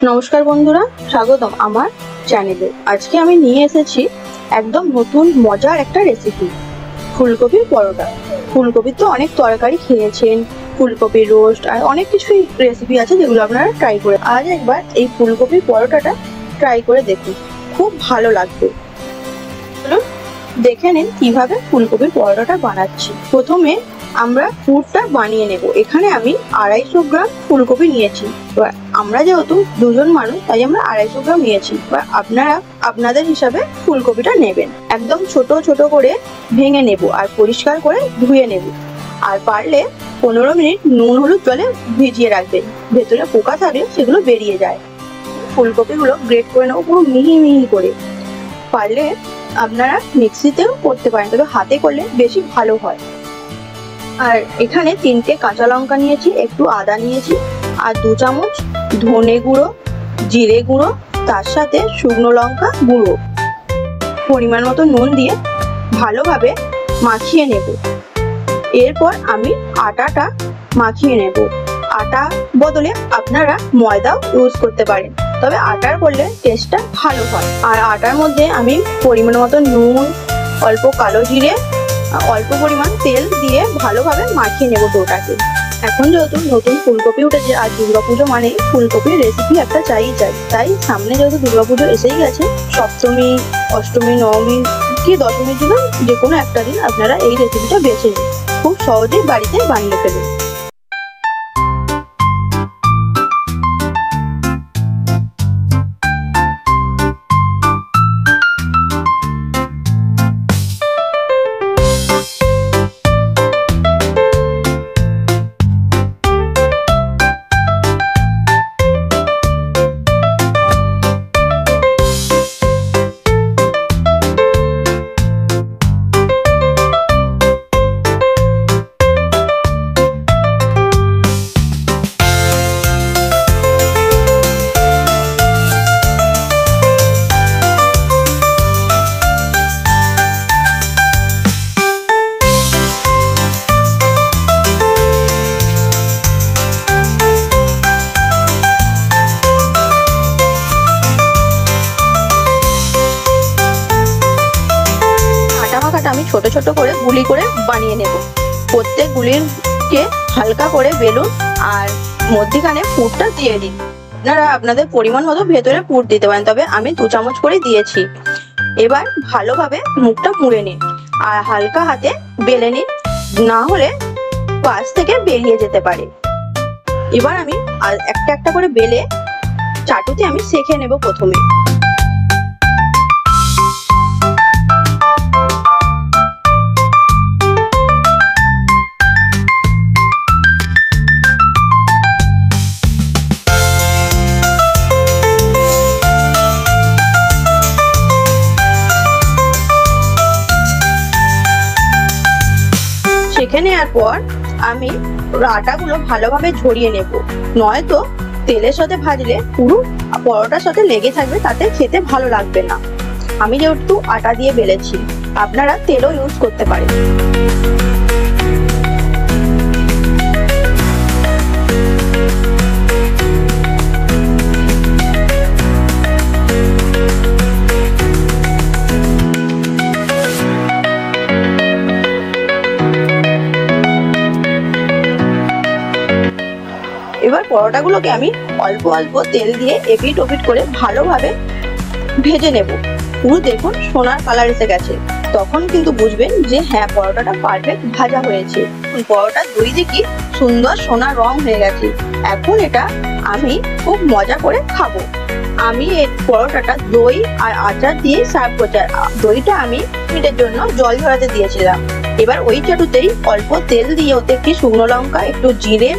নমস্কার বন্ধুরা, স্বাগতম আমার চ্যানেলে। আজকে আমি নিয়ে এসেছি একদম নতুন মজার একটা রেসিপি, ফুলকপির পরোটা। ফুলকপির তো অনেক তরকারি খেয়েছেন, ফুলকপির রোস্ট আর অনেক কিছুই রেসিপি আছে যেগুলো আপনারা ট্রাই করে। আজ একবার এই ফুলকপির পরোটাটা ট্রাই করে দেখুন, খুব ভালো লাগবে। চলুন দেখে নিন কিভাবে ফুলকপির পরোটাটা বানাচ্ছি। প্রথমে আমরা পুরটা বানিয়ে নেব। এখানে আমি 250 গ্রাম ফুলকপি নিয়েছি। এবার আমরা যেহেতু দুজন মানুষ তাই আমরা 250 গ্রাম নিয়েছি। এবার আপনারা আপনাদের হিসাবে ফুলকপিটা নেবেন। একদম ছোট ছোট করে ভেঙে নেব আর পরিষ্কার করে ধুয়ে নেব। আর পারলে 15 মিনিট নুন হলুদ জলে ভিজিয়ে রাখবেন, ভেতরে পোকা থাকলে সেগুলো বেরিয়ে যায়। ফুলকপিগুলো গ্রেট করে নেব পুরো মিহি মিহি করে। পারলে আপনারা মিক্সিতেও করতে পারেন, তবে হাতে করলে বেশি ভালো হয়। আর এখানে 3টে কাঁচা লঙ্কা নিয়েছি, একটু আদা নিয়েছি আর 2 চামচ ধনে গুঁড়ো, জিরে গুঁড়ো, তার সাথে শুকনো লঙ্কা গুঁড়ো। পরিমাণ মতো নুন দিয়ে ভালোভাবে মাখিয়ে নেব। এরপর আমি আটাটা মাখিয়ে নেব। আটা বদলে আপনারা ময়দাও ইউজ করতে পারেন, তবে আটার করলে টেস্টটা ভালো হয়। আর আটার মধ্যে আমি পরিমাণ মতো নুন, অল্প কালো জিরে, অল্প পরিমাণ তেল দিয়ে ভালোভাবে মাখিয়ে নেব ডোটাকে। এখন যেহেতু নতুন ফুলকপি উঠেছে আর দুর্গাপুজো মানে ফুলকপির রেসিপি একটা চাই, তাই সামনে যেহেতু দুর্গাপুজো এসেই গেছে, সপ্তমী, অষ্টমী, নবমী কি দশমীর দিন যে কোনো একটা দিন আপনারা এই রেসিপিটা বেছে নিন, খুব সহজেই বাড়িতে বানিয়ে ফেলুন। আমি ছোট ছোট করে গুলি করে বানিয়ে নেব। প্রত্যেক গুলিকে হালকা করে বেলুন আর মধ্যখানে পুরটা দিয়ে দিন। আপনারা আপনাদের পরিমাণ মতো ভেতরে পুর দিতে পারেন, তবে আমি 2 চামচ করে দিয়েছি। এবার ভালোভাবে মুখটা মুড়ে নিন আর হালকা হাতে বেলে নিন, না হলে পাশ থেকে বেরিয়ে যেতে পারে। এবার আমি একটা একটা করে বেলে চাটুতে আমি সেঁকে নেব প্রথমে। সেঁকে নেওয়ার পর আমি আটাগুলো ভালোভাবে ঝরিয়ে নেব, নয়তো তেলের সাথে ভাজলে পুরো পরোটার সাথে লেগে থাকবে, তাতে খেতে ভালো লাগবে না। আমি যেহেতু আটা দিয়ে বেলেছি, আপনারা তেলও ইউজ করতে পারেন। এবার পরোটাগুলোকে আমি অল্প অল্প তেল দিয়ে এপিট ওপিট করে ভালোভাবে ভেজে নেব। পুরো দেখুন সোনার কালার এসে গেছে, তখন কিন্তু বুঝবেন যে হ্যাঁ পরোটাটা পারফেক্ট ভাজা হয়েছে। পরোটা দুই দিকে সুন্দর সোনার রং হয়ে গেছে। এখন এটা আমি খুব মজা করে খাবো। আমি এই পরোটাটা দই আর আচার দিয়ে সার্ভ করছি। দইটা আমি মিনিটের জন্য জল ঝরাতে দিয়েছিলাম। এবার ওই চাটুতেই অল্প তেল দিয়ে ওতে একটি শুকনো লঙ্কা, একটু জিরে,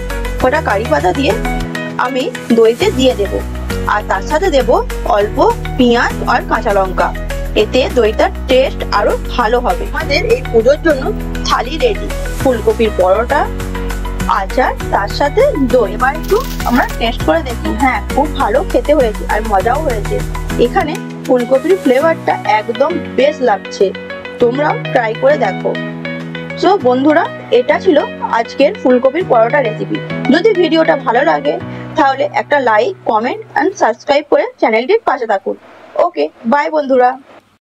কটা কারি পাতা দিয়ে আমি দইতে দিয়ে দেব। আর তার সাথে দেব অল্প পেঁয়াজ আর কাঁচা লঙ্কা, এতে দইটার টেস্ট আরো ভালো হবে। আমাদের এই পুজোর জন্য থালি রেডি, ফুলকপির পরোটা, আচার, তার সাথে দই। এবার একটু আমরা টেস্ট করে দেখি। হ্যাঁ, খুব ভালো খেতে হয়েছে আর মজাও হয়েছে। এখানে ফুলকপির ফ্লেভারটা একদম বেস্ট লাগছে, তোমরাও ট্রাই করে দেখো। সো বন্ধুরা, এটা ছিল আজকের ফুলকপির পরোটা রেসিপি। যদি ভিডিওটা ভালো লাগে তাহলে একটা লাইক, কমেন্ট এন্ড সাবস্ক্রাইব করে চ্যানেলটির পাশে থাকুন। ওকে, বাই বন্ধুরা।